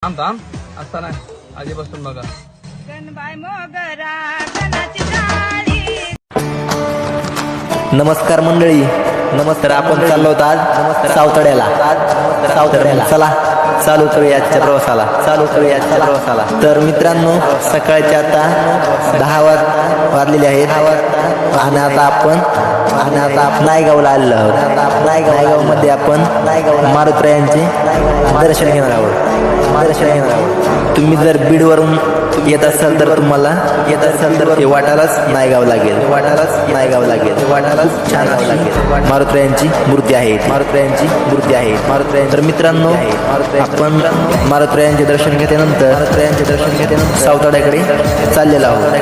थांब थांब असता नाही आधी बसून बघा. नमस्कार मंडळी, नमस्कार. आपण चाललो होतो आज सावतड्याला. चला चालू करूया आजच्या प्रवासाला. तर मित्रांनो, सकाळचे आता 10 वाजलेले आहेत आणि आता आपण नायगावला आलेलो आहोत. नायगावमध्ये आपण मारुतीरायांचे दर्शन घेणार आहोत. तुम्ही जर बीडवरून येत असाल तर तुम्हाला हे वाटालाच नायगाव लागेल. छान लागेल. मारुतीरायांची मूर्ती आहे. तर मित्रांनो, आपण मारुतीरायांचे दर्शन घेतल्यानंतर सावतड्याकडे चाललेलो आहोत.